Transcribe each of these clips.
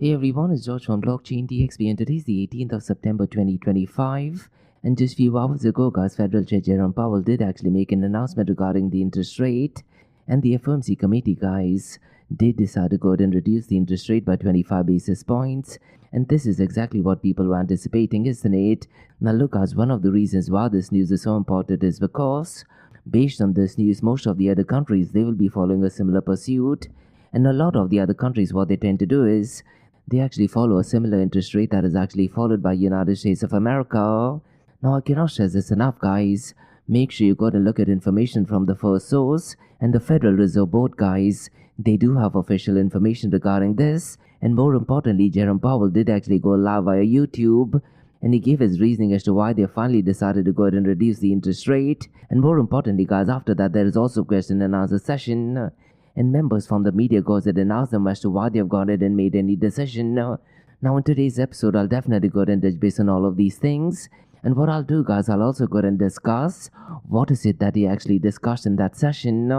Hey everyone, it's George from Blockchain DXB and today is the 18th of September 2025. And just a few hours ago, guys, Federal Chair Jerome Powell did actually make an announcement regarding the interest rate. And the FOMC committee, guys, did decide to go ahead and reduce the interest rate by 25 basis points. And this is exactly what people were anticipating, isn't it? Now look, guys, one of the reasons why this news is so important is because based on this news, most of the other countries, they will be following a similar pursuit. And a lot of the other countries, what they tend to do is they actually follow a similar interest rate that is actually followed by United States of America. Now I cannot stress this enough, guys. Make sure you go and look at information from the first source. And the Federal Reserve Board, guys, they do have official information regarding this. And more importantly, Jerome Powell did actually go live via YouTube. And he gave his reasoning as to why they finally decided to go ahead and reduce the interest rate. And more importantly, guys, after that, there is also a question and answer session. And members from the media goes ahead and ask them as to why they have gone ahead and made any decision. Now in today's episode, I'll definitely go ahead and touch base on all of these things. And what I'll do, guys, I'll also go ahead and discuss what is it that he actually discussed in that session.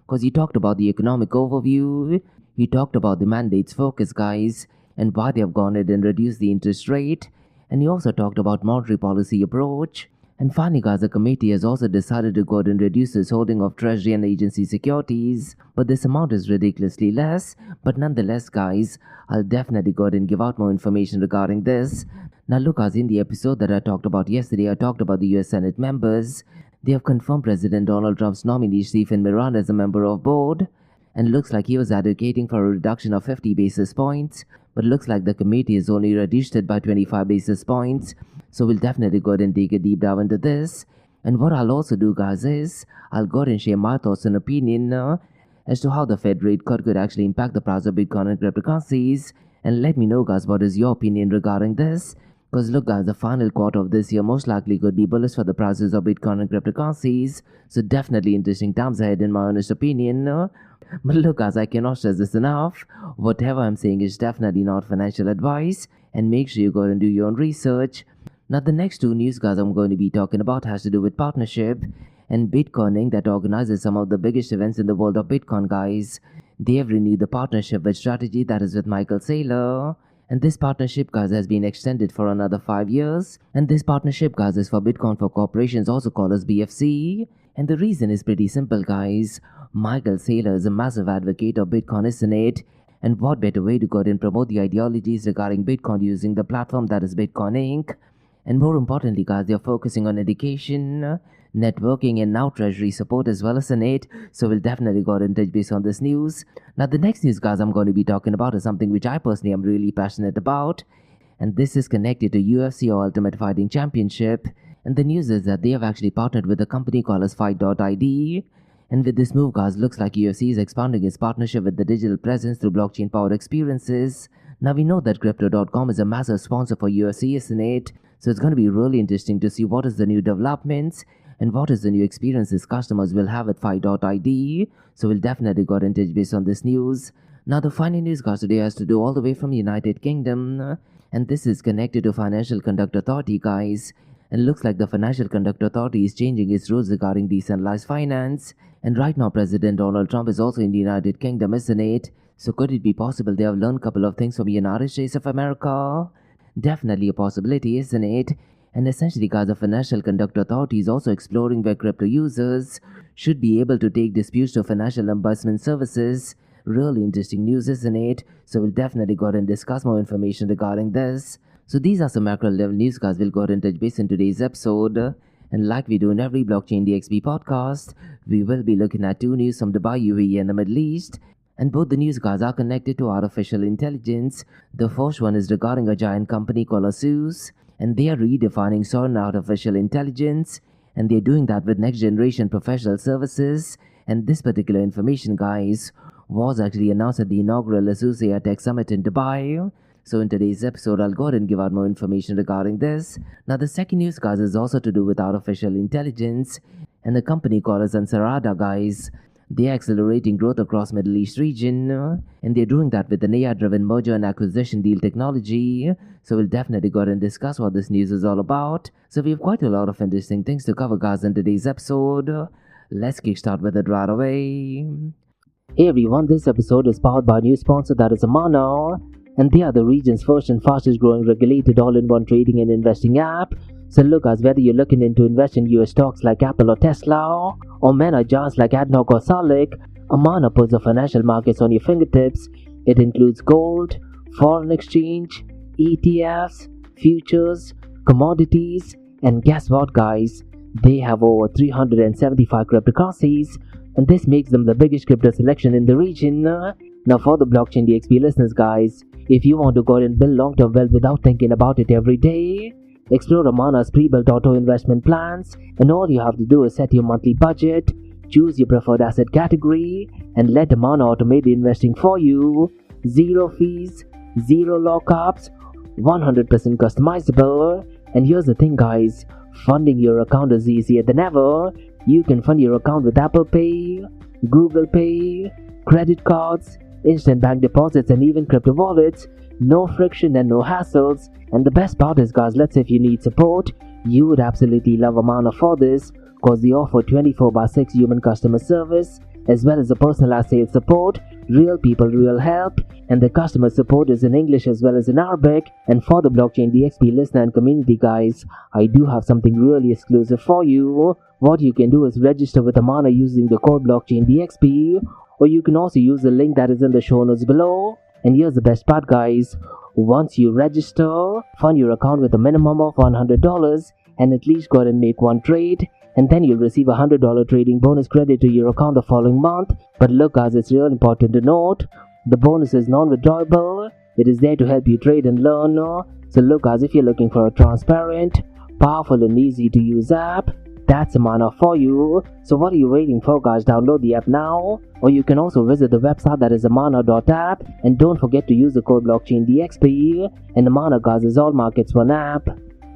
Because he talked about the economic overview, he talked about the mandate's focus, guys, and why they have gone ahead and reduced the interest rate. And he also talked about monetary policy approach. And finally, guys, the committee has also decided to go ahead and reduce its holding of Treasury and agency securities. But this amount is ridiculously less. But nonetheless, guys, I'll definitely go ahead and give out more information regarding this. Now look, guys, in the episode that I talked about yesterday, I talked about the US Senate members. They have confirmed President Donald Trump's nominee Stephen Miran as a member of board. And looks like he was advocating for a reduction of 50 basis points. But looks like the committee has only reduced it by 25 basis points. So we'll definitely go ahead and take a deep dive into this. And what I'll also do, guys, is I'll go ahead and share my thoughts and opinion as to how the Fed rate cut could actually impact the price of Bitcoin and cryptocurrencies. And let me know, guys, what is your opinion regarding this. Because look, guys, the final quarter of this year most likely could be bullish for the prices of Bitcoin and cryptocurrencies. So definitely interesting times ahead in my honest opinion. But look, guys, I cannot stress this enough. Whatever I'm saying is definitely not financial advice. And make sure you go and do your own research. Now, the next two news, guys, I'm going to be talking about has to do with partnership and Bitcoin Inc. that organizes some of the biggest events in the world of Bitcoin, guys. They have renewed the partnership with strategy that is with Michael Saylor. And this partnership, guys, has been extended for another 5 years. And this partnership, guys, is for Bitcoin for Corporations, also called as BFC. And the reason is pretty simple, guys. Michael Saylor is a massive advocate of Bitcoin, isn't it? And what better way to go ahead and promote the ideologies regarding Bitcoin using the platform that is Bitcoin Inc. And more importantly, guys, they are focusing on education, networking, and now treasury support as well, isn't it? So we'll definitely go ahead and touch base on this news. Now, the next news, guys, I'm going to be talking about is something which I personally am really passionate about. And this is connected to UFC or Ultimate Fighting Championship. And the news is that they have actually partnered with a company called as Fight.ID. And with this move, guys, looks like UFC is expanding its partnership with the digital presence through blockchain-powered experiences. Now, we know that Crypto.com is a massive sponsor for UFC, isn't it? So it's going to be really interesting to see what is the new developments and what is the new experiences customers will have at Fight.ID. So we'll definitely go ahead and touch base on this news. Now, the final news, guys, today has to do all the way from United Kingdom. And this is connected to Financial Conduct Authority, guys. And looks like the Financial Conduct Authority is changing its rules regarding decentralized finance. And right now, President Donald Trump is also in the United Kingdom, isn't it? So could it be possible they have learned a couple of things from the United States of America? Definitely a possibility, isn't it? And essentially, guys, the Financial Conduct Authority is also exploring where crypto users should be able to take disputes to financial ombudsman services. Really interesting news, isn't it? So we'll definitely go ahead and discuss more information regarding this. So these are some macro level news, guys. We'll go ahead and touch base in today's episode. And like we do in every Blockchain DXB podcast, we will be looking at two news from Dubai, UAE and the Middle East. And both the news, guys, are connected to artificial intelligence. The first one is regarding a giant company called ASUS. And they are redefining sovereign artificial intelligence. And they're doing that with next generation professional services. And this particular information, guys, was actually announced at the inaugural ASUS AI Tech Summit in Dubai. So in today's episode, I'll go ahead and give out more information regarding this. Now, the second news, guys, is also to do with artificial intelligence. And the company called as Ansarada, guys, they're accelerating growth across Middle East region. And they're doing that with an AI-driven merger and acquisition deal technology. So we'll definitely go ahead and discuss what this news is all about. So we have quite a lot of interesting things to cover, guys, in today's episode. Let's kickstart with it right away. Hey everyone, this episode is powered by a new sponsor that is Amano. and they are the region's first and fastest growing regulated all-in-one trading and investing app. So look guys, whether you're looking into investing in US stocks like Apple or Tesla, or mega giants like ADNOC or Salik, Amana puts the financial markets on your fingertips. It includes gold, foreign exchange, ETFs, futures, commodities, and guess what guys? They have over 375 cryptocurrencies, and this makes them the biggest crypto selection in the region. Now for the Blockchain DXB listeners guys, if you want to go and build long-term wealth without thinking about it every day, explore Amana's pre-built auto investment plans, and all you have to do is set your monthly budget, choose your preferred asset category, and let Amana automate the investing for you. Zero fees, zero lockups, 100% customizable. And here's the thing guys, funding your account is easier than ever. You can fund your account with Apple Pay, Google Pay, credit cards, instant bank deposits, and even crypto wallets. No friction and no hassles. And the best part is guys, let's say if you need support, you would absolutely love Amana for this, because they offer 24/6 human customer service, as well as a personalized sales support, real people, real help, and the customer support is in English as well as in Arabic. And for the Blockchain DXB listener and community guys, I do have something really exclusive for you. What you can do is register with Amana using the code Blockchain DXB, or you can also use the link that is in the show notes below. And here's the best part guys, once you register, fund your account with a minimum of $100 and at least go ahead and make one trade, and then you'll receive a $100 trading bonus credit to your account the following month. But look guys, it's real important to note, the bonus is non-withdrawable. It is there to help you trade and learn. So look guys, if you're looking for a transparent, powerful and easy to use app, that's Amana for you. So what are you waiting for guys? Download the app now, or you can also visit the website that is amana.app, and don't forget to use the code Blockchain DXB. And Amana guys is all markets one app.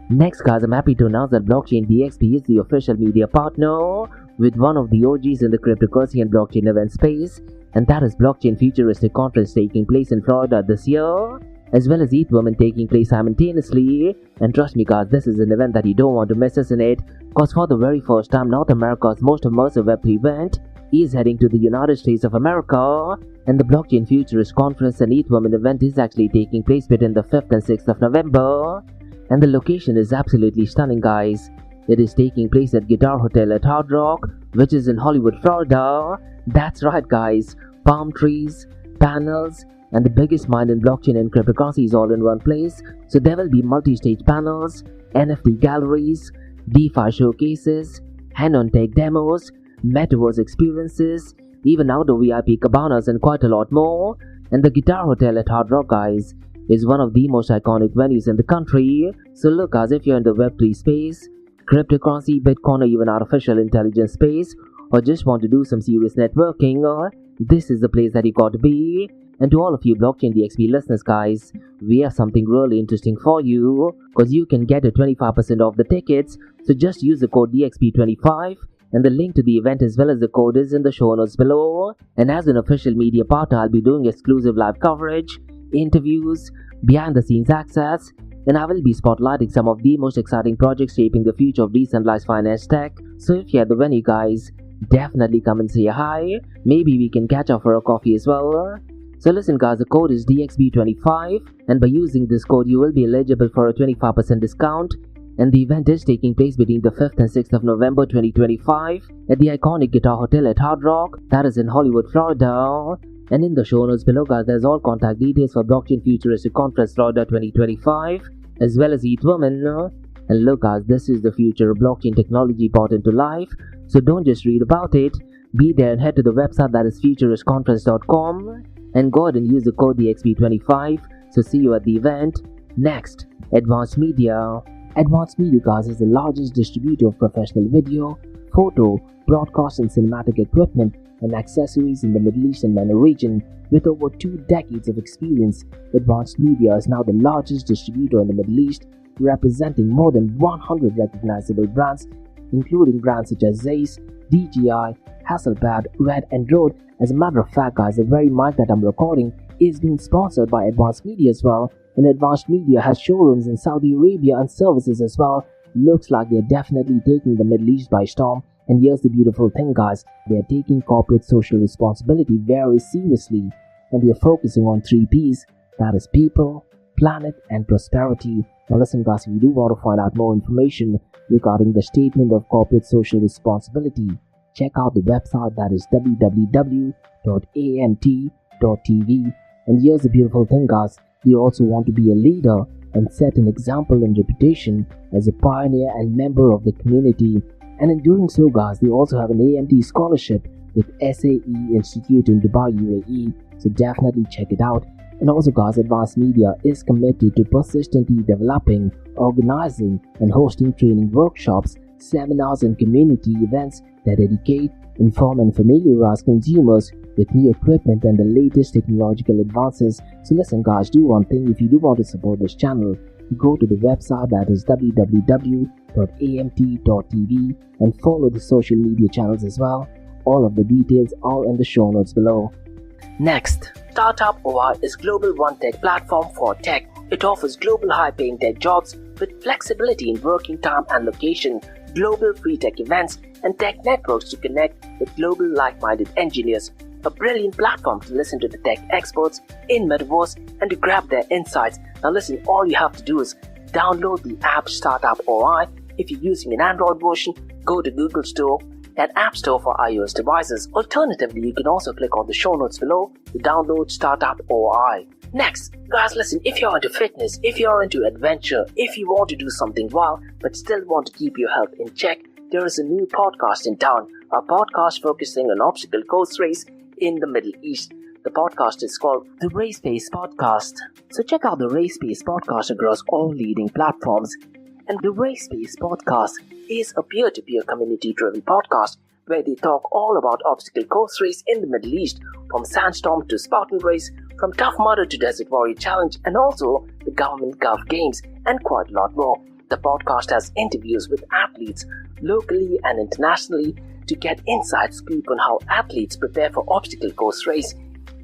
Next guys, I'm happy to announce that Blockchain DXB is the official media partner with one of the OGs in the cryptocurrency and blockchain event space, and that is Blockchain Futuristic Conference taking place in Florida this year, as well as ETH Women taking place simultaneously. And trust me guys, this is an event that you don't want to miss, isn't it? Because for the very first time, North America's most immersive Web3 event is heading to the United States of America, and the Blockchain Futurist Conference and ETH Women event is actually taking place between the 5th and 6th of November. And the location is absolutely stunning guys. It is taking place at Guitar Hotel at Hard Rock, which is in Hollywood, Florida. That's right guys, palm trees, panels, and the biggest mind in blockchain and cryptocurrency is all in one place. So there will be multi-stage panels, NFT galleries, DeFi showcases, hand-on tech demos, metaverse experiences, even outdoor VIP cabanas, and quite a lot more. And the Guitar Hotel at Hard Rock guys is one of the most iconic venues in the country. So look guys, if you're in the Web3 space, cryptocurrency, Bitcoin, or even artificial intelligence space, or just want to do some serious networking, this is the place that you got to be. And to all of you Blockchain DXB listeners guys, we have something really interesting for you, because you can get a 25% off the tickets. So just use the code DXB25, and the link to the event as well as the code is in the show notes below. And as an official media partner, I'll be doing exclusive live coverage, interviews, behind the scenes access, and I will be spotlighting some of the most exciting projects shaping the future of decentralized finance tech. So if you're at the venue guys, definitely come and say hi. Maybe we can catch up for a coffee as well. So listen guys, the code is DXB25, and by using this code you will be eligible for a 25% discount. And the event is taking place between the 5th and 6th of November 2025 at the iconic Guitar Hotel at Hard Rock, that is in Hollywood, Florida. And in the show notes below guys, there's all contact details for Blockchain Futuristic Conference Florida 2025, as well as ETH Women. And look guys, this is the future of blockchain technology brought into life, so don't just read about it, be there and head to the website that is futuristconference.com, and go ahead and use the code DXB25. So see you at the event. Next, Advanced Media. Advanced Media guys is the largest distributor of professional video, photo, broadcast and cinematic equipment and accessories in the Middle East and MENA region. With over 2 decades of experience, Advanced Media is now the largest distributor in the Middle East, representing more than 100 recognizable brands, including brands such as Zeiss, DJI, Hasselblad, Red and Rode. As a matter of fact guys, the very mic that I'm recording is being sponsored by Advanced Media as well, and Advanced Media has showrooms in Saudi Arabia and services as well. Looks like they're definitely taking the Middle East by storm. And here's the beautiful thing guys, they're taking corporate social responsibility very seriously, and they're focusing on 3 P's: that is people, planet and prosperity. Now listen guys, if you do want to find out more information regarding the statement of corporate social responsibility, check out the website, that is www.amt.tv. And here's the beautiful thing guys, they also want to be a leader and set an example and reputation as a pioneer and member of the community. And in doing so guys, they also have an AMT scholarship with SAE Institute in Dubai, UAE, so definitely check it out. And also guys, Advanced Media is committed to persistently developing, organizing and hosting training workshops, seminars and community events that educate, inform and familiarize consumers with new equipment and the latest technological advances. So listen guys, do one thing. If you do want to support this channel, go to the website, that is www.amt.tv, and follow the social media channels as well. All of the details are in the show notes below. Next, Startup OI is global one tech platform for tech. It offers global high-paying tech jobs with flexibility in working time and location, global free tech events, and tech networks to connect with global like-minded engineers. A brilliant platform to listen to the tech experts in Metaverse and to grab their insights. Now listen, all you have to do is download the app Startup OI. If you're using an Android version, go to Google Store and App Store for iOS devices. Alternatively, you can also click on the show notes below to download Startup OI. Next, guys, listen, if you're into fitness, if you're into adventure, if you want to do something wild but still want to keep your health in check, there is a new podcast in town, a podcast focusing on obstacle course race in the Middle East. The podcast is called the Race Pace Podcast. So check out the Race Pace Podcast across all leading platforms. And the Race Pace Podcast is a peer-to-peer community-driven podcast where they talk all about obstacle course race in the Middle East, from Sandstorm to Spartan Race, from Tough Mudder to Desert Warrior Challenge, and also the Government Gulf Games, and quite a lot more. The podcast has interviews with athletes locally and internationally to get inside scoop on how athletes prepare for obstacle course race.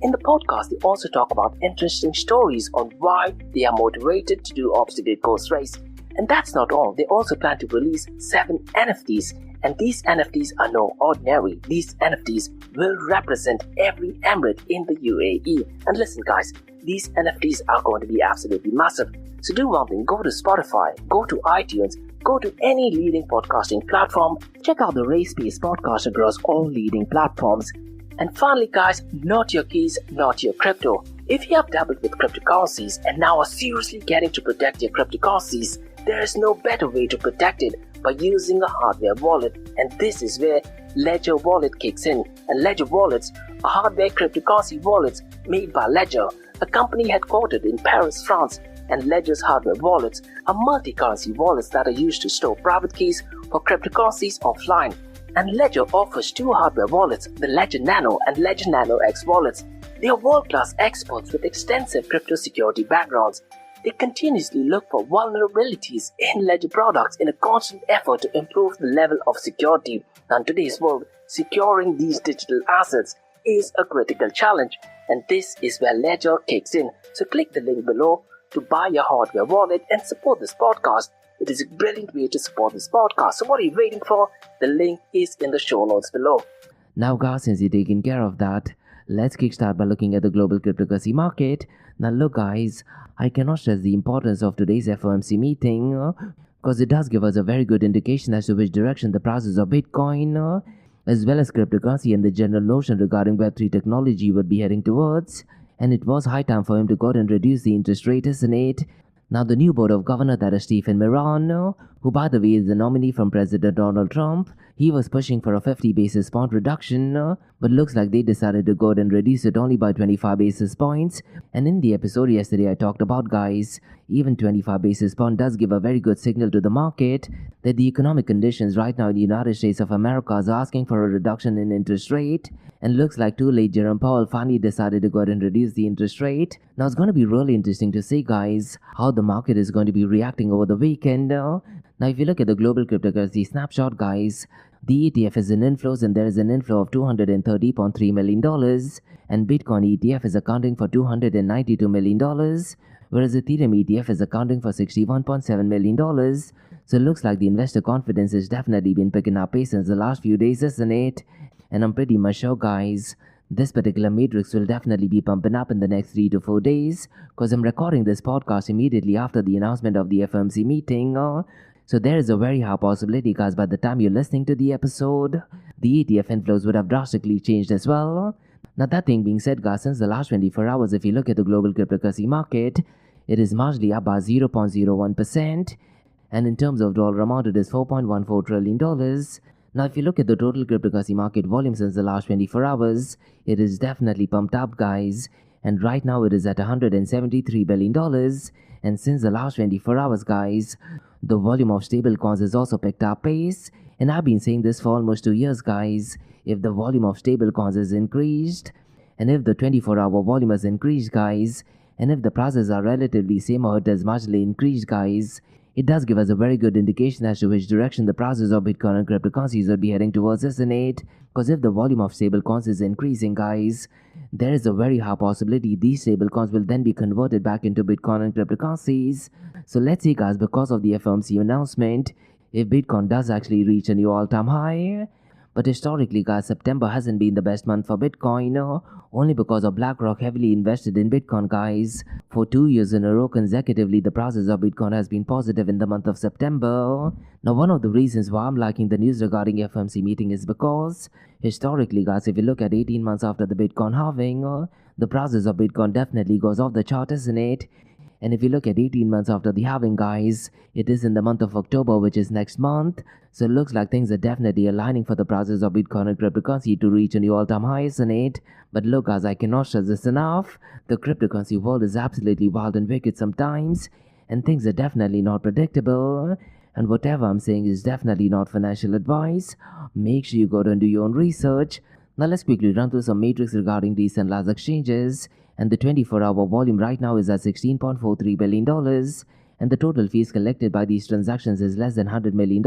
In the podcast, they also talk about interesting stories on why they are motivated to do obstacle course race. And that's not all. They also plan to release 7 NFTs, and these NFTs are no ordinary. These NFTs will represent every emirate in the UAE. And listen guys, these NFTs are going to be absolutely massive. So do one thing, go to Spotify, go to iTunes, go to any leading podcasting platform, check out the Race Pace Podcast across all leading platforms. And finally guys, not your keys, not your crypto. If you have dabbled with cryptocurrencies and now are seriously getting to protect your cryptocurrencies, there is no better way to protect it by using a hardware wallet, and this is where Ledger Wallet kicks in. And Ledger Wallets are hardware cryptocurrency wallets made by Ledger, a company headquartered in Paris, France. And Ledger's hardware wallets are multi-currency wallets that are used to store private keys for cryptocurrencies offline. And Ledger offers 2 hardware wallets, the Ledger Nano and Ledger Nano X wallets. They are world-class experts with extensive crypto security backgrounds. They continuously look for vulnerabilities in Ledger products in a constant effort to improve the level of security. Now, in today's world, securing these digital assets is a critical challenge, and this is where Ledger kicks in. So click the link below to buy your hardware wallet and support this podcast. It is a brilliant way to support this podcast. So what are you waiting for? The link is in the show notes below. Now guys, since you're taking care of that, let's kickstart by looking at the global cryptocurrency market. Now look guys, I cannot stress the importance of today's FOMC meeting because it does give us a very good indication as to which direction the prices of Bitcoin as well as cryptocurrency and the general notion regarding Web3 technology would be heading towards. And it was high time for him to go and reduce the interest rate, isn't it? Now the new board of governor, that is Stephen Miran, who by the way is the nominee from President Donald Trump, he was pushing for a 50 basis point reduction, but looks like they decided to go and reduce it only by 25 basis points. And in the episode yesterday I talked about guys, even 25 basis point does give a very good signal to the market that the economic conditions right now in the United States of America is asking for a reduction in interest rate. And looks like too late Jerome Powell finally decided to go ahead and reduce the interest rate. Now it's going to be really interesting to see guys how the market is going to be reacting over the weekend. Now if you look at the global cryptocurrency snapshot guys, the ETF is in inflows and there is an inflow of $230.3 million, and Bitcoin ETF is accounting for $292 million, whereas Ethereum ETF is accounting for $61.7 million. So it looks like the investor confidence has definitely been picking up pace since the last few days, isn't it? And I'm pretty much sure guys, This particular matrix will definitely be pumping up in the next 3 to 4 days because I'm recording this podcast immediately after the announcement of the FOMC meeting. So there is a very high possibility, guys, by the time you're listening to the episode, the ETF inflows would have drastically changed as well. Now, that thing being said, guys, since the last 24 hours, if you look at the global cryptocurrency market, it is marginally up by 0.01%. And in terms of dollar amount, it is $4.14 trillion. Now, if you look at the total cryptocurrency market volume since the last 24 hours, it is definitely pumped up, guys. And right now, it is at $173 billion. And since the last 24 hours, guys, the volume of stablecoins has also picked up pace. And I've been saying this for almost 2 years, guys. If the volume of stablecoins is increased, and if the 24-hour volume has increased, guys, and if the prices are relatively same or it has marginally increased, guys, it does give us a very good indication as to which direction the prices of Bitcoin and cryptocurrencies will be heading towards, isn't it? Because if the volume of stablecoins is increasing, guys, there is a very high possibility these stablecoins will then be converted back into Bitcoin and cryptocurrencies. So let's see, guys, because of the FOMC announcement, if Bitcoin does actually reach a new all-time high. But historically, guys, September hasn't been the best month for Bitcoin, only because of BlackRock heavily invested in Bitcoin, guys. For 2 years in a row consecutively, the prices of Bitcoin has been positive in the month of September. Now, one of the reasons why I'm liking the news regarding FOMC meeting is because, historically, guys, if you look at 18 months after the Bitcoin halving, the prices of Bitcoin definitely goes off the chart, isn't it? And if you look at 18 months after the halving, guys, it is in the month of October, which is next month. So it looks like things are definitely aligning for the prices of Bitcoin and cryptocurrency to reach a new all-time high, isn't it? But look, guys, I cannot stress this enough. The cryptocurrency world is absolutely wild and wicked sometimes, and things are definitely not predictable. And whatever I'm saying is definitely not financial advice. Make sure you go and do your own research. Now let's quickly run through some metrics regarding decentralized exchanges. And the 24-hour volume right now is at $16.43 billion. And the total fees collected by these transactions is less than $100 million.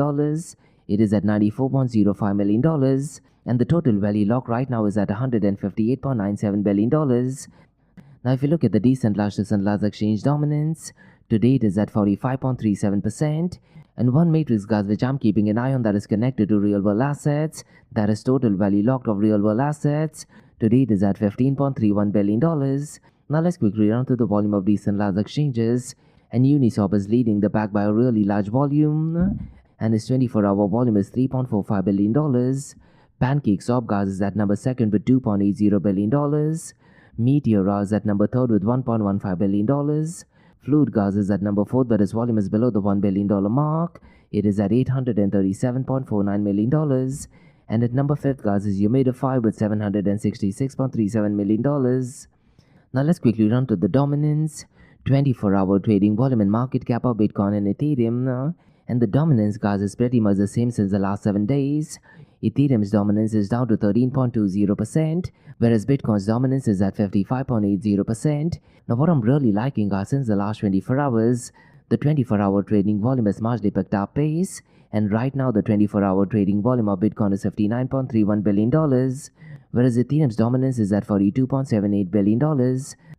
It is at $94.05 million. And the total value locked right now is at $158.97 billion. Now, if you look at the decentralized exchange dominance, today it is at 45.37%. And one matrix, guys, which I'm keeping an eye on that is connected to real-world assets, that is total value locked of real-world assets. Today it is at $15.31 billion. Now let's quickly run through the volume of decentralized exchanges. And Uniswap is leading the pack by a really large volume. And its 24-hour volume is $3.45 billion. PancakeSwap, guys, is at number 2nd with $2.80 billion. Meteor is at number 3rd with $1.15 billion. Fluid, guys, is at number 4th, but its volume is below the $1 billion mark. It is at $837.49 million. And at number 5th, guys, is Umidify with $766.37 million. Now let's quickly run to the dominance, 24-hour trading volume and market cap of Bitcoin and Ethereum. And the dominance, guys, is pretty much the same since the last 7 days. Ethereum's dominance is down to 13.20%, whereas Bitcoin's dominance is at 55.80%. Now what I'm really liking, guys, since the last 24 hours, the 24-hour trading volume has marginally picked up pace. And right now, the 24-hour trading volume of Bitcoin is $59.31 billion, whereas Ethereum's dominance is at $42.78 billion.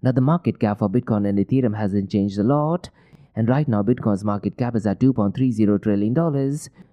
Now, the market cap for Bitcoin and Ethereum hasn't changed a lot. And right now, Bitcoin's market cap is at $2.30 trillion,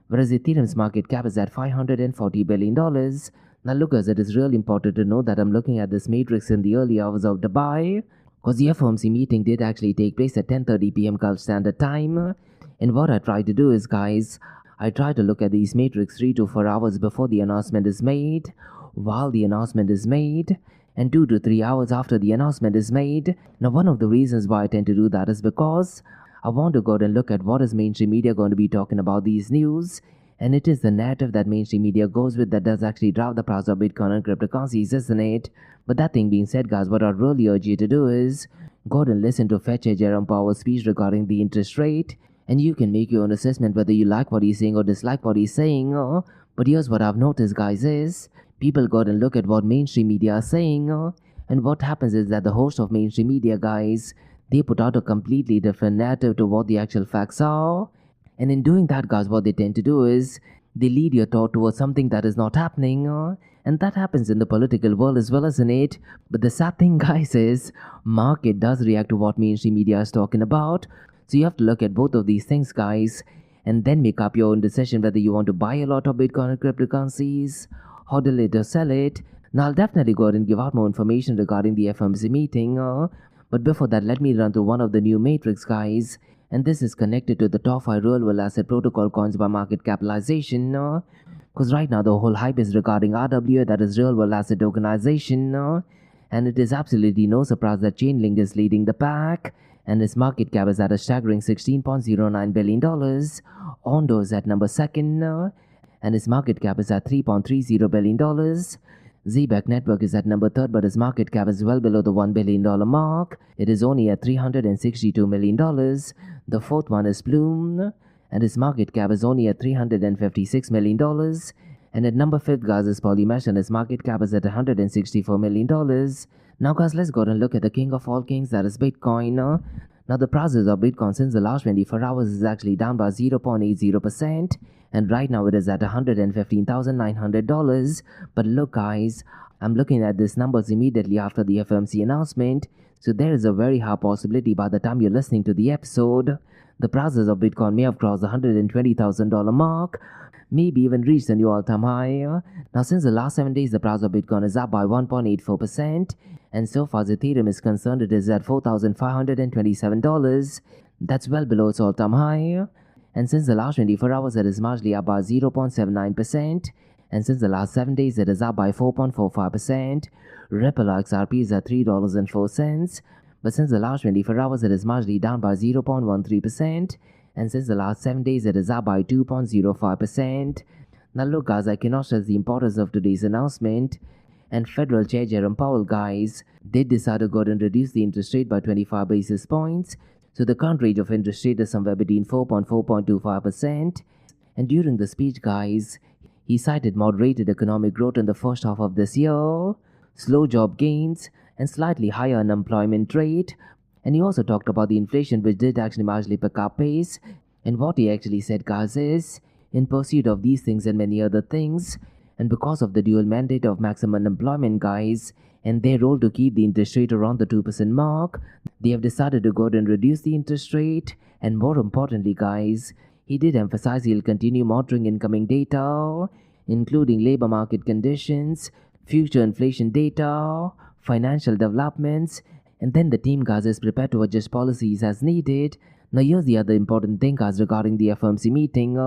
whereas Ethereum's market cap is at $540 billion. Now, look, guys, it is really important to know that I'm looking at this matrix in the early hours of Dubai, because the FOMC meeting did actually take place at 10:30 p.m. Gulf Standard Time. And what I try to do is, guys, I try to look at these metrics 3 to 4 hours before the announcement is made, while the announcement is made, and 2 to 3 hours after the announcement is made. Now, one of the reasons why I tend to do that is because I want to go and look at what is mainstream media going to be talking about these news, and it is the narrative that mainstream media goes with that does actually drive the price of Bitcoin and cryptocurrencies, isn't it? But that thing being said, guys, what I really urge you to do is go and listen to Fed Chair Jerome Powell's speech regarding the interest rate. And you can make your own assessment whether you like what he's saying or dislike what he's saying. But here's what I've noticed, guys, is people go and look at what mainstream media are saying. And what happens is that the host of mainstream media, guys, they put out a completely different narrative to what the actual facts are. And in doing that, guys, what they tend to do is they lead your thought towards something that is not happening. And that happens in the political world as well, isn't it? But the sad thing, guys, is market does react to what mainstream media is talking about. So you have to look at both of these things, guys, and then make up your own decision whether you want to buy a lot of Bitcoin and cryptocurrencies, hodl it or sell it. Now, I'll definitely go ahead and give out more information regarding the FOMC meeting, but before that, let me run through one of the new matrix, guys, and this is connected to the top 5 real-world asset protocol coins by market capitalization, because right now the whole hype is regarding RWA, that is real-world asset tokenization, and it is absolutely no surprise that Chainlink is leading the pack, and its market cap is at a staggering $16.09 billion. Ondo is at number 2nd, and its market cap is at $3.30 billion. ZBAC Network is at number 3rd, but its market cap is well below the $1 billion mark. It is only at $362 million. The 4th one is Plume, and its market cap is only at $356 million. And at number 5th, guys, is Polymesh, and its market cap is at $164 million. Now, guys, let's go and look at the king of all kings, that is Bitcoin. Now, the prices of Bitcoin since the last 24 hours is actually down by 0.80%, and right now it is at $115,900. But look, guys, I'm looking at these numbers immediately after the FOMC announcement, so there is a very high possibility by the time you're listening to the episode, the prices of Bitcoin may have crossed the $120,000 mark, maybe even reached a new all-time high. Now, since the last 7 days, the price of Bitcoin is up by 1.84%, and so far as Ethereum is concerned, it is at $4,527. That's well below its all-time high. And since the last 24 hours, it is marginally up by 0.79%, and since the last 7 days, it is up by 4.45%. Ripple XRP is at $3.04, but since the last 24 hours, it is marginally down by 0.13%, and since the last 7 days, it is up by 2.05%. Now look, guys, I cannot stress the importance of today's announcement, and Federal Chair Jerome Powell, guys, did decide to go ahead and reduce the interest rate by 25 basis points, so the current rate of interest rate is somewhere between 4.25%, and during the speech, guys, he cited moderated economic growth in the first half of this year, slow job gains, and slightly higher unemployment rate. And he also talked about the inflation, which did actually marginally pick up pace. And what he actually said, guys, is, in pursuit of these things and many other things, and because of the dual mandate of maximum unemployment, guys, and their role to keep the interest rate around the 2% mark, they have decided to go ahead and reduce the interest rate. And more importantly, guys, he did emphasize he'll continue monitoring incoming data, including labor market conditions, future inflation data, financial developments, and then the team, guys, is prepared to adjust policies as needed. Now, here's the other important thing, guys, regarding the FOMC meeting.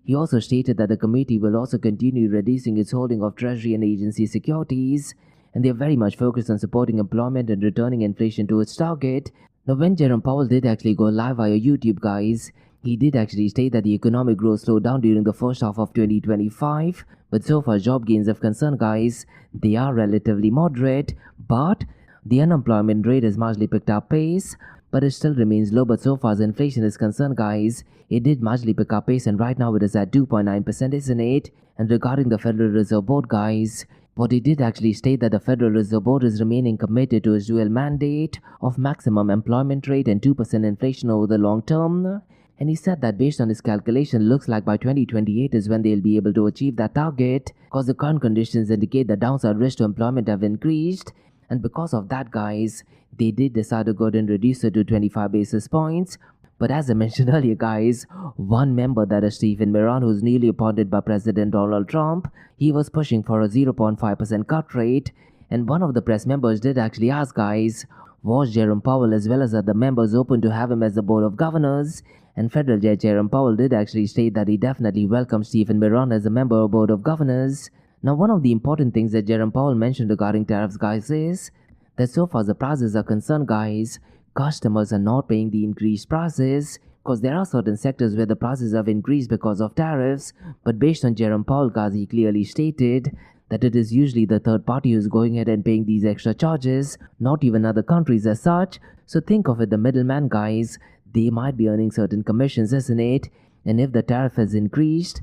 He also stated that the committee will also continue reducing its holding of Treasury and agency securities, and they are very much focused on supporting employment and returning inflation to its target. Now, when Jerome Powell did actually go live via YouTube, guys, he did actually state that the economic growth slowed down during the first half of 2025, but so far job gains are concerned, guys, they are relatively moderate, but the unemployment rate has marginally picked up pace, but it still remains low. But so far as inflation is concerned, guys, it did marginally pick up pace, and right now it is at 2.9%, isn't it? And regarding the Federal Reserve Board, guys, what he did actually state that the Federal Reserve Board is remaining committed to its dual mandate of maximum employment rate and 2% inflation over the long term. And he said that based on his calculation, looks like by 2028 is when they'll be able to achieve that target, because the current conditions indicate the downside risk to employment have increased. And because of that, guys, they did decide to go ahead and reduce it to 25 basis points. But as I mentioned earlier, guys, one member, that is Stephen Miron, who's newly appointed by President Donald Trump, he was pushing for a 0.5% cut rate. And one of the press members did actually ask, guys, was Jerome Powell as well as other members open to have him as the Board of Governors? And Federal Judge Jerome Powell did actually state that he definitely welcomes Stephen Miron as a member of Board of Governors. Now, one of the important things that Jerome Powell mentioned regarding tariffs, guys, is that so far as the prices are concerned, guys, customers are not paying the increased prices, because there are certain sectors where the prices have increased because of tariffs. But based on Jerome Powell, guys, he clearly stated that it is usually the third party who's going ahead and paying these extra charges, not even other countries as such. So think of it, the middleman, guys, they might be earning certain commissions, isn't it? And if the tariff has increased,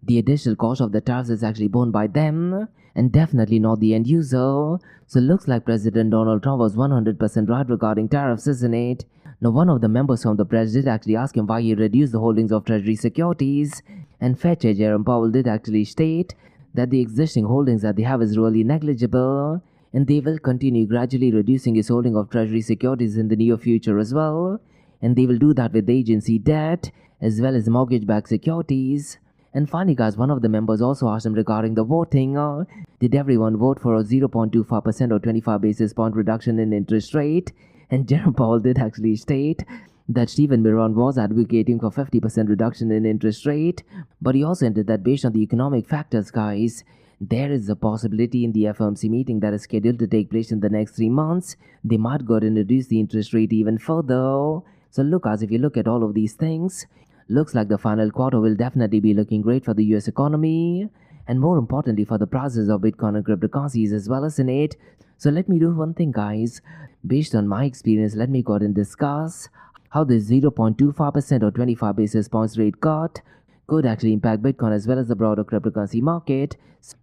the additional cost of the tariffs is actually borne by them, and definitely not the end user. So looks like President Donald Trump was 100% right regarding tariffs, isn't it? Now, one of the members from the press did actually ask him why he reduced the holdings of Treasury securities, and Fed Chair Jerome Powell did actually state that the existing holdings that they have is really negligible, and they will continue gradually reducing his holding of Treasury securities in the near future as well, and they will do that with agency debt as well as mortgage-backed securities. And finally guys, one of the members also asked him regarding the voting, did everyone vote for a 0.25% or 25 basis point reduction in interest rate? And Jerome Powell did actually state that Stephen Miron was advocating for 50% reduction in interest rate, but he also hinted that based on the economic factors guys, there is a possibility in the FOMC meeting that is scheduled to take place in the next 3 months, they might go ahead and reduce the interest rate even further. So look guys, if you look at all of these things, looks like the final quarter will definitely be looking great for the US economy, and more importantly for the prices of Bitcoin and cryptocurrencies as well as in it. So let me do one thing guys, based on my experience, let me go ahead and discuss how this 0.25% or 25 basis points rate cut could actually impact Bitcoin as well as the broader cryptocurrency market.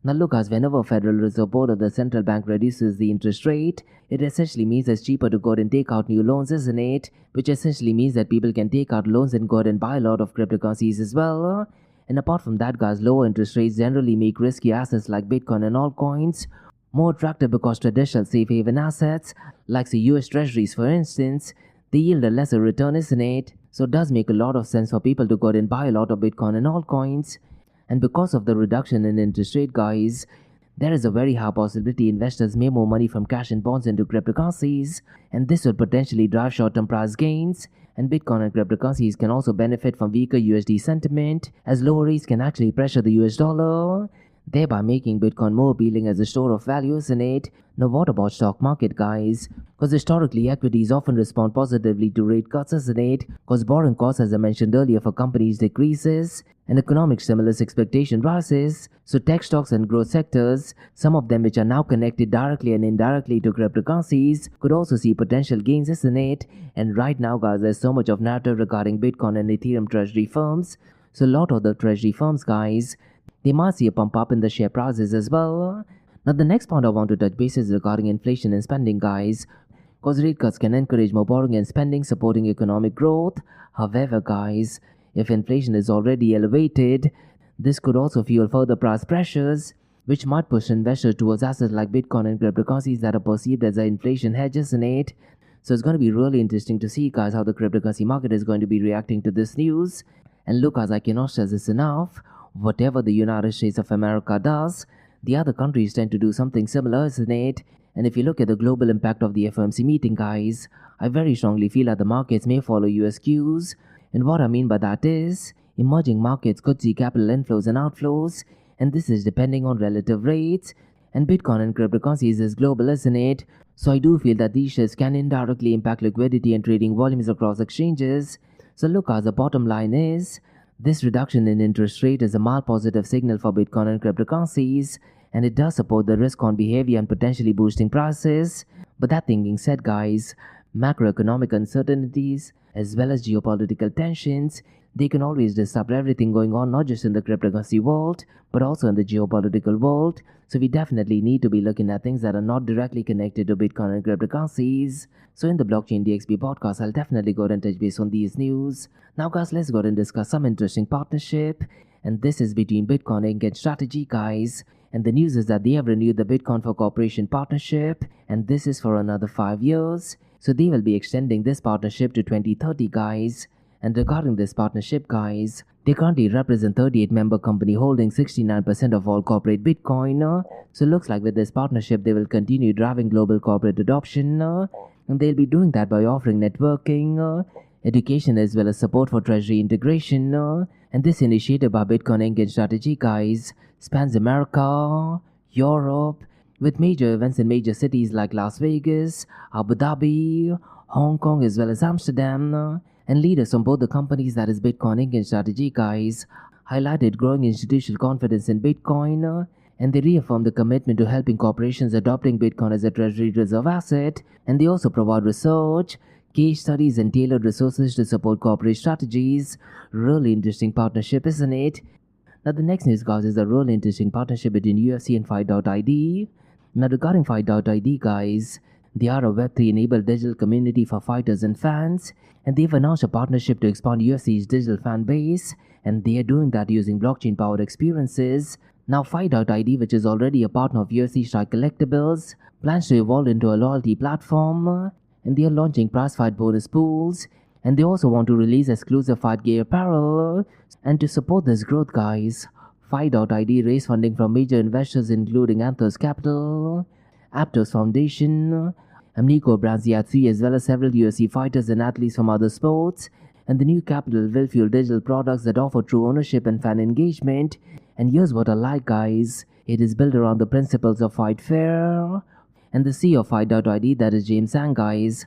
Now look guys, whenever Federal Reserve Board or the central bank reduces the interest rate, it essentially means it's cheaper to go ahead and take out new loans, isn't it? Which essentially means that people can take out loans and go ahead and buy a lot of cryptocurrencies as well. And apart from that guys, lower interest rates generally make risky assets like Bitcoin and altcoins more attractive because traditional safe haven assets, like the US Treasuries for instance, they yield a lesser return, isn't it? So it does make a lot of sense for people to go ahead and buy a lot of Bitcoin and altcoins. And because of the reduction in interest rate guys, there is a very high possibility investors may move money from cash and bonds into cryptocurrencies, and this will potentially drive short-term price gains. And Bitcoin and cryptocurrencies can also benefit from weaker USD sentiment, as lower rates can actually pressure the US dollar, thereby making Bitcoin more appealing as a store of value, isn't it? Now what about stock market guys? Because historically equities often respond positively to rate cuts, isn't it? Because borrowing costs, as I mentioned earlier, for companies decreases and economic stimulus expectation rises. So tech stocks and growth sectors, some of them which are now connected directly and indirectly to cryptocurrencies, could also see potential gains, isn't it? And right now guys, there's so much of narrative regarding Bitcoin and Ethereum treasury firms. So a lot of the treasury firms guys, they might see a pump up in the share prices as well. Now the next point I want to touch base is regarding inflation and spending guys, because rate cuts can encourage more borrowing and spending, supporting economic growth. However guys, if inflation is already elevated, this could also fuel further price pressures, which might push investors towards assets like Bitcoin and cryptocurrencies that are perceived as an inflation hedge, isn't it? So it's going to be really interesting to see guys how the cryptocurrency market is going to be reacting to this news. And look guys, I cannot stress this enough, whatever the United States of America does, the other countries tend to do something similar, isn't it? And if you look at the global impact of the FOMC meeting guys, I very strongly feel that the markets may follow US cues. And what I mean by that is, emerging markets could see capital inflows and outflows, and this is depending on relative rates. And Bitcoin and cryptocurrencies is global, isn't it? So I do feel that these shifts can indirectly impact liquidity and trading volumes across exchanges. So look, as the bottom line is, this reduction in interest rate is a mild positive signal for Bitcoin and cryptocurrencies, and it does support the risk-on behavior and potentially boosting prices. But that thing being said guys, macroeconomic uncertainties as well as geopolitical tensions, they can always disrupt everything going on, not just in the cryptocurrency world, but also in the geopolitical world. So we definitely need to be looking at things that are not directly connected to Bitcoin and cryptocurrencies. So in the Blockchain DXB podcast, I'll definitely go ahead and touch base on these news. Now guys, let's go ahead and discuss some interesting partnership. And this is between Bitcoin Inc. and Strategy guys. And the news is that they have renewed the Bitcoin for Cooperation partnership, and this is for another 5 years. So they will be extending this partnership to 2030 guys. And regarding this partnership guys, they currently represent 38 member company holding 69% of all corporate Bitcoin. So it looks like with this partnership they will continue driving global corporate adoption, and they'll be doing that by offering networking, education as well as support for treasury integration. And this initiative by Bitcoin Inc. and Strategy guys spans America, Europe, with major events in major cities like Las Vegas, Abu Dhabi, Hong Kong as well as Amsterdam. And leaders from both the companies, that is Bitcoin Inc. and Strategy guys, highlighted growing institutional confidence in Bitcoin, and they reaffirmed the commitment to helping corporations adopting Bitcoin as a treasury reserve asset. And they also provide research, case studies and tailored resources to support corporate strategies. Really interesting partnership, isn't it? Now the next news guys is a really interesting partnership between UFC and Fight.ID. Now regarding Fight.ID guys, they are a Web3 enabled digital community for fighters and fans, and they've announced a partnership to expand UFC's digital fan base, and they are doing that using blockchain powered experiences. Now Fight.ID, which is already a partner of UFC Strike Collectibles, plans to evolve into a loyalty platform, and they are launching prize fight bonus pools, And they also want to release exclusive fight gear apparel. And to support this growth, guys, Fight.ID raised funding from major investors including Anthos Capital, Aptos Foundation, Amnico Brands UFC, as well as several UFC fighters and athletes from other sports. And the new capital will fuel digital products that offer true ownership and fan engagement. And here's what I like, guys. It is built around the principles of Fight Fair. And the CEO of Fight.ID, that is James Sang, guys,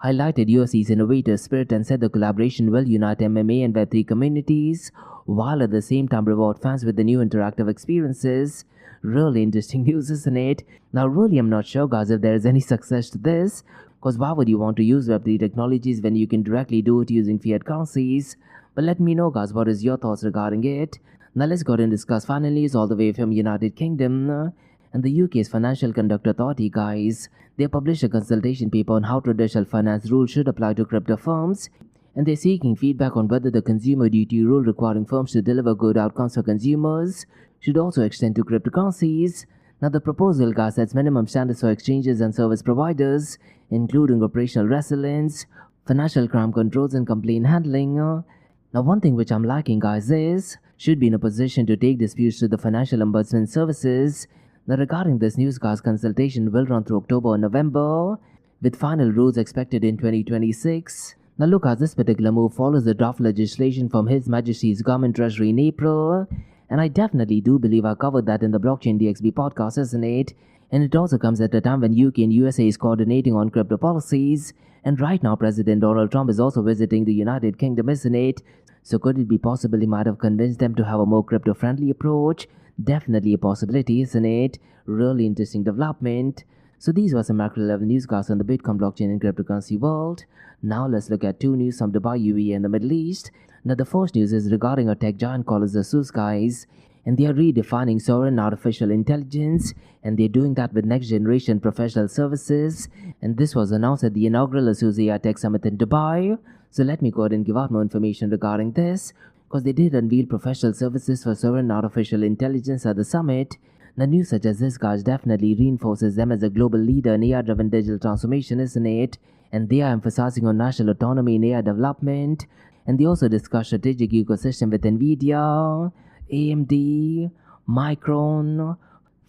highlighted UFC's innovative spirit and said the collaboration will unite MMA and Web3 communities, while at the same time reward fans with the new interactive experiences. Really interesting news, isn't it? Now really I'm not sure, guys, if there is any success to this, because why would you want to use Web3 technologies when you can directly do it using fiat currencies? But let me know, guys, what is your thoughts regarding it. Now let's go ahead and discuss final news all the way from United Kingdom. And the UK's Financial Conduct Authority, guys, they published a consultation paper on how traditional finance rules should apply to crypto firms, and they're seeking feedback on whether the consumer duty rule requiring firms to deliver good outcomes for consumers should also extend to cryptocurrencies. Now the proposal, guys, sets minimum standards for exchanges and service providers, including operational resilience, financial crime controls and complaint handling. Now one thing which I'm liking, guys, is should be in a position to take disputes to the Financial Ombudsman Services. Now regarding this news, guys, consultation will run through October and November, with final rules expected in 2026. Now look, guys, this particular move follows the draft legislation from His Majesty's Government Treasury in April, and I definitely do believe I covered that in the Blockchain DXB podcast, isn't it? And it also comes at a time when UK and USA is coordinating on crypto policies, and right now President Donald Trump is also visiting the United Kingdom, isn't it? So could it be possible he might have convinced them to have a more crypto-friendly approach? Definitely a possibility, isn't it? Really interesting development. So these were some macro level news, guys, on the Bitcoin, blockchain and cryptocurrency world. Now let's look at two news from Dubai, UAE and the Middle East. Now the first news is regarding a tech giant called ASUS, guys. And they are redefining sovereign artificial intelligence, and they're doing that with next generation professional services. And this was announced at the inaugural ASUS AI Tech Summit in Dubai. So let me go ahead and give out more information regarding this, because they did unveil professional services for sovereign artificial intelligence at the summit. Now news such as this, guys, definitely reinforces them as a global leader in AI-driven digital transformation, isn't it? And they are emphasizing on national autonomy in AI development. And they also discuss strategic ecosystem with NVIDIA, AMD, Micron,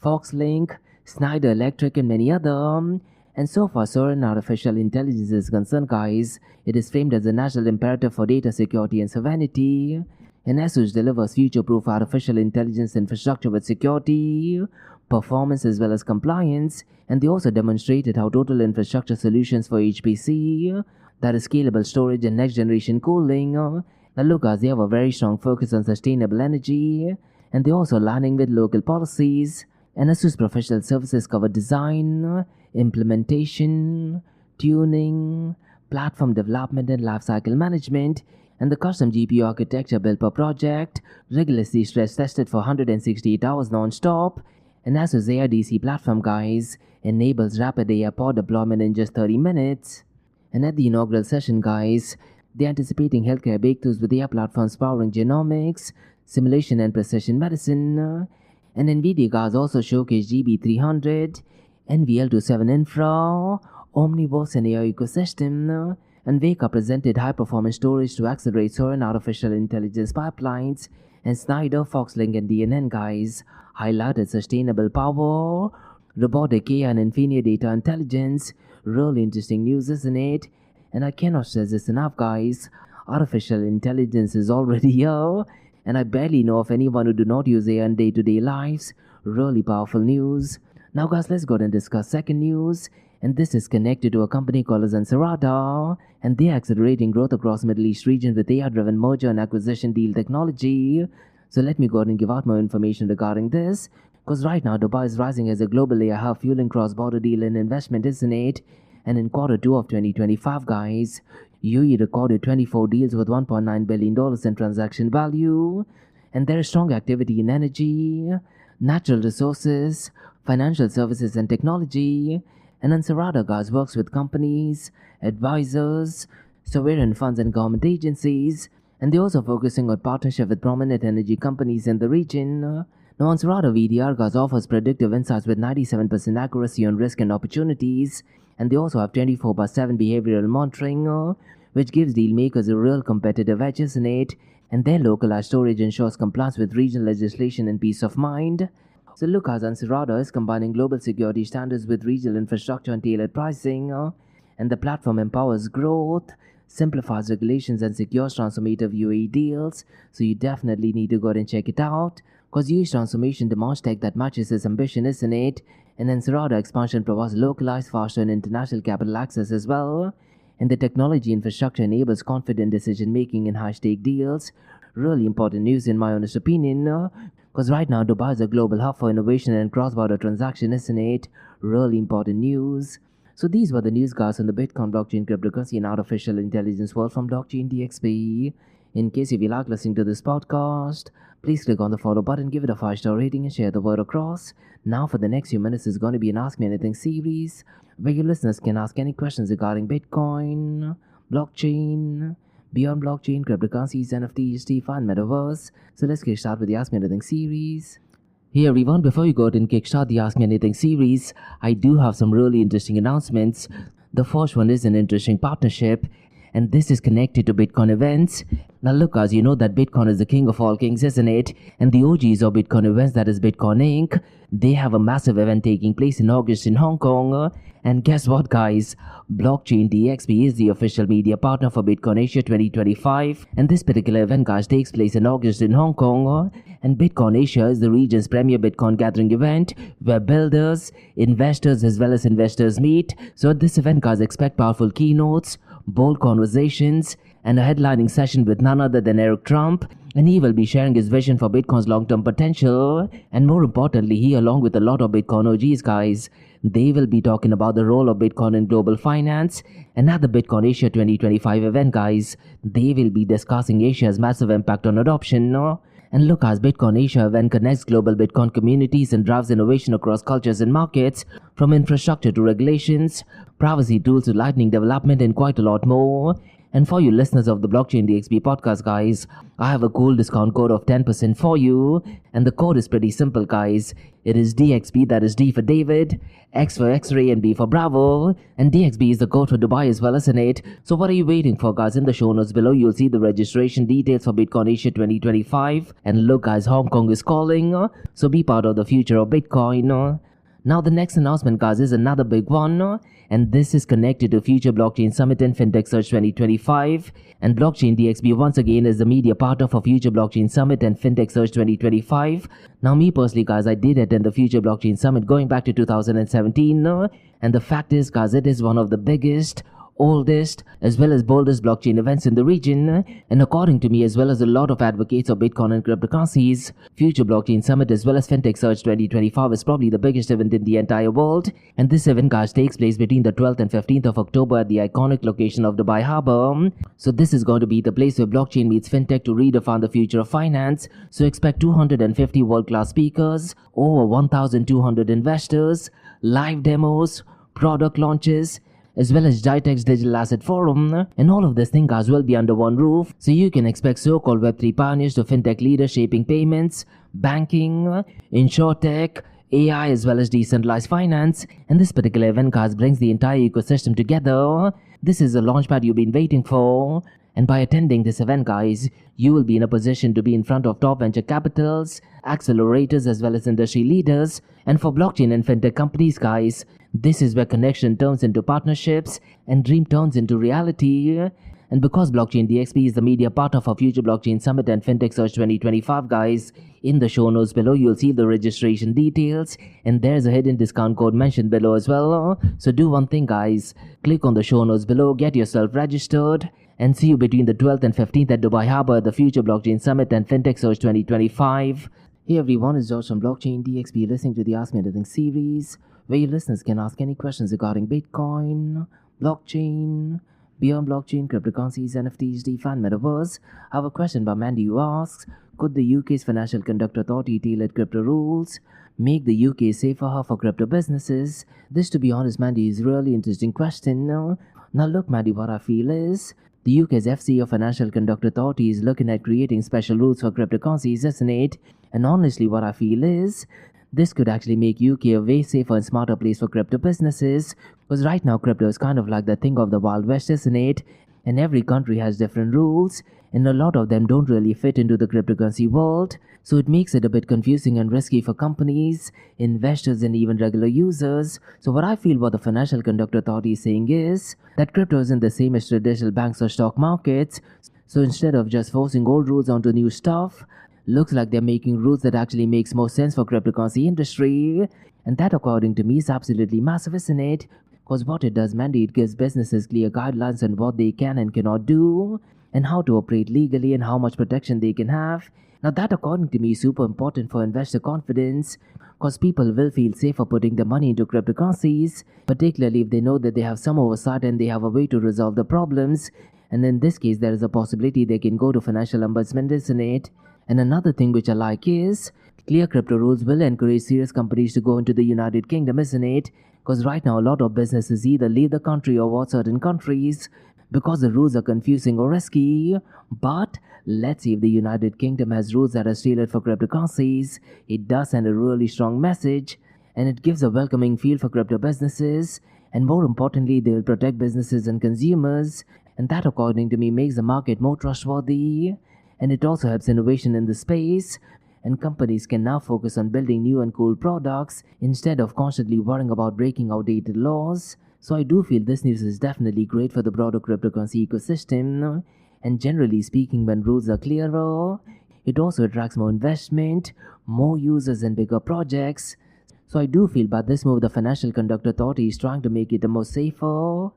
Foxlink, Schneider Electric and many other. And so far, sovereign artificial intelligence is concerned, guys, it is framed as a national imperative for data security and sovereignty. And ASUS delivers future-proof artificial intelligence infrastructure with security, performance as well as compliance. And they also demonstrated how total infrastructure solutions for HPC, that is scalable storage and next-generation cooling. Now look, guys, they have a very strong focus on sustainable energy, and they're also aligning with local policies. And ASUS professional services cover design, implementation, tuning, platform development and lifecycle management, and the custom GPU architecture built per project, rigorously stress tested for 168 hours non-stop. And ASUS AI DC platform, guys, enables rapid AI pod deployment in just 30 minutes. And at the inaugural session, guys, they're anticipating healthcare breakthroughs with AI platforms powering genomics, simulation and precision medicine. And NVIDIA, guys, also showcased GB300, NVL27 Infra, Omniverse and AI ecosystem, and Vega presented high-performance storage to accelerate sovereign artificial intelligence pipelines, and Schneider, Foxlink and DNN, guys, highlighted sustainable power, robotic AI and infinite data intelligence. Really interesting news, isn't it? And I cannot stress this enough, guys. Artificial intelligence is already here, and I barely know of anyone who do not use AI in day-to-day lives. Really powerful news. Now, guys, let's go ahead and discuss second news. And this is connected to a company called Ansarada, and they are accelerating growth across Middle East region with AI-driven merger and acquisition deal technology. So let me go ahead and give out more information regarding this, because right now Dubai is rising as a global AI hub fueling cross-border deal and investment, isn't it? And in quarter 2 of 2025, guys, UAE recorded 24 deals with $1.9 billion in transaction value, and there is strong activity in energy, natural resources, financial services and technology. And Ansarada, guys, works with companies, advisors, sovereign funds and government agencies, and they're also focusing on partnership with prominent energy companies in the region. Now, Ansarada VDR, guys, offers predictive insights with 97% accuracy on risk and opportunities, and they also have 24/7 behavioral monitoring, which gives deal makers a real competitive edge, isn't it? And their localized storage ensures compliance with regional legislation and peace of mind. So Lucas and Sirada is combining global security standards with regional infrastructure and tailored pricing, and the platform empowers growth, simplifies regulations, and secures transformative UAE deals. So you definitely need to go and check it out, because UAE's transformation demands tech that matches its ambition, isn't it? And then Sirada expansion provides localized, faster, and international capital access as well. And the technology infrastructure enables confident decision making in high-stake deals. Really important news in my honest opinion, because right now Dubai is a global hub for innovation and cross-border transaction, isn't it? Really important news. So these were the news guys on the Bitcoin, blockchain, cryptocurrency, and artificial intelligence world from Blockchain DXB. In case if you like listening to this podcast, please click on the follow button, give it a 5-star rating, and share the word across. Now for the next few minutes is going to be an Ask Me Anything series, where your listeners can ask any questions regarding Bitcoin, blockchain, beyond blockchain, cryptocurrencies, NFTs, DeFi, and Metaverse. So let's get started with the Ask Me Anything series. Hey everyone, before we go ahead and kickstart the Ask Me Anything series, I do have some really interesting announcements. The first one is an interesting partnership, and this is connected to Bitcoin events. Now look guys, you know that Bitcoin is the king of all kings, isn't it? And the OGs of Bitcoin events, that is Bitcoin Inc., they have a massive event taking place in August in Hong Kong. And guess what guys? Blockchain DXB is the official media partner for Bitcoin Asia 2025. And this particular event guys takes place in August in Hong Kong. And Bitcoin Asia is the region's premier Bitcoin gathering event where builders, investors as well as investors meet. So at this event guys, expect powerful keynotes, bold conversations, and a headlining session with none other than Eric Trump, and he will be sharing his vision for Bitcoin's long-term potential. And more importantly, he along with a lot of Bitcoin OGs guys, they will be talking about the role of Bitcoin in global finance. And at the Bitcoin Asia 2025 event guys, they will be discussing Asia's massive impact on adoption. And look, as Bitcoin Asia event connects global Bitcoin communities and drives innovation across cultures and markets, from infrastructure to regulations, privacy tools to lightning development, and quite a lot more. And for you listeners of the Blockchain DXB podcast guys, I have a cool discount code of 10% for you. And the code is pretty simple guys. It is DXB, that is D for David, X for X-ray, and B for Bravo. And DXB is the code for Dubai as well, isn't it? So what are you waiting for guys? In the show notes below you'll see the registration details for Bitcoin Asia 2025. And look guys, Hong Kong is calling. So be part of the future of Bitcoin. Now the next announcement guys is another big one, and this is connected to Future Blockchain Summit and Fintech Search 2025. And Blockchain DXB once again is the media partner for Future Blockchain Summit and Fintech Search 2025. Now me personally guys, I did attend the Future Blockchain Summit going back to 2017, and the fact is guys, it is one of the biggest, oldest as well as boldest blockchain events in the region. And according to me as well as a lot of advocates of Bitcoin and cryptocurrencies, Future Blockchain Summit as well as Fintech Search 2025 is probably the biggest event in the entire world. And this event guys takes place between the 12th and 15th of October at the iconic location of Dubai Harbour. So this is going to be the place where blockchain meets fintech to redefine the future of finance. So expect 250 world-class speakers, over 1,200 investors, live demos, product launches, as well as GITEX Digital Assets Forum. And all of these things guys will be under one roof, so you can expect so-called Web3 pioneers to fintech leaders shaping payments, banking, insurtech, AI as well as decentralized finance. And this particular event guys brings the entire ecosystem together. This is a launchpad you've been waiting for. And by attending this event guys, you will be in a position to be in front of top venture capitals, accelerators as well as industry leaders. And for blockchain and fintech companies guys, this is where connection turns into partnerships and dream turns into reality. And because Blockchain DXB is the media partner for Future Blockchain Summit and Fintech Search 2025 guys, in the show notes below you'll see the registration details, and there's a hidden discount code mentioned below as well. So do one thing guys, click on the show notes below, get yourself registered, and see you between the 12th and 15th at Dubai Harbour at the Future Blockchain Summit and Fintech Search 2025. Hey everyone, it's George from Blockchain DXB listening to the Ask Me Anything series, where your listeners can ask any questions regarding Bitcoin, blockchain, beyond blockchain, cryptocurrencies, NFTs, DeFi, and Metaverse. I have a question by Mandy who asks, could the UK's Financial Conduct Authority tailored crypto rules make the UK a safer hub for crypto businesses? This, to be honest, Mandy, is a really interesting question. Now look Mandy, what I feel is, the UK's FCA or Financial Conduct Authority is looking at creating special rules for cryptocurrencies, isn't it? And honestly, what I feel is, this could actually make UK a way safer and smarter place for crypto businesses, because right now crypto is kind of like the thing of the Wild West, isn't it? and every country has different rules, and a lot of them don't really fit into the cryptocurrency world, so it makes it a bit confusing and risky for companies, investors, and even regular users. So what I feel what the Financial Conduct Authority is saying is that crypto isn't the same as traditional banks or stock markets, so instead of just forcing old rules onto new stuff, looks like they're making rules that actually makes more sense for cryptocurrency industry, and that according to me is absolutely massive, isn't it? Because what it does mandate gives businesses clear guidelines on what they can and cannot do, and how to operate legally and how much protection they can have. Now that according to me is super important for investor confidence, because people will feel safer putting their money into cryptocurrencies, particularly if they know that they have some oversight and they have a way to resolve the problems, and in this case there is a possibility they can go to financial ombudsman, isn't it? And another thing which I like is clear crypto rules will encourage serious companies to go into the United Kingdom, isn't it? Because right now a lot of businesses either leave the country or avoid certain countries because the rules are confusing or risky. But let's see if the United Kingdom has rules that are tailored for cryptocurrencies. It does send a really strong message, and it gives a welcoming feel for crypto businesses, and more importantly they will protect businesses and consumers, and that according to me makes the market more trustworthy, and it also helps innovation in the space, and companies can now focus on building new and cool products instead of constantly worrying about breaking outdated laws. So I do feel this news is definitely great for the broader cryptocurrency ecosystem, and generally speaking when rules are clearer, it also attracts more investment, more users and bigger projects. So I do feel by this move the Financial Conduct Authority is trying to make it a more safer,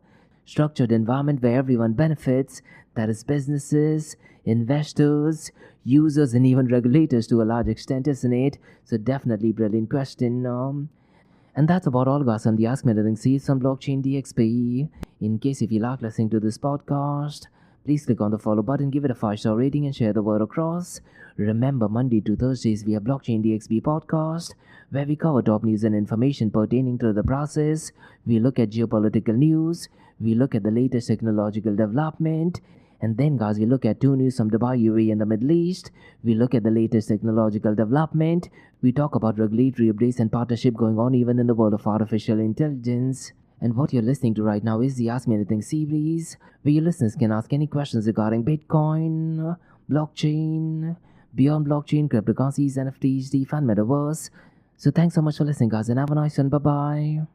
structured environment where everyone benefits, that is businesses, investors, users and even regulators to a large extent, isn't it? So definitely brilliant question. And that's about all guys on the Ask Me Anything series on Blockchain DXB. In case if you like listening to this podcast, please click on the follow button, give it a 5-star rating and share the word across. Remember, Monday to Thursdays we have Blockchain DXB podcast, where we cover top news and information pertaining to the process. We look at geopolitical news, we look at the latest technological development, and then guys we look at 2 news from Dubai, UAE and the Middle East. We look at the latest technological development. We talk about regulatory updates and partnership going on even in the world of artificial intelligence. And what you're listening to right now is the Ask Me Anything series, where your listeners can ask any questions regarding Bitcoin, blockchain, beyond blockchain, cryptocurrencies, NFTs, DeFi and Metaverse. So thanks so much for listening guys and have a nice one. Bye bye.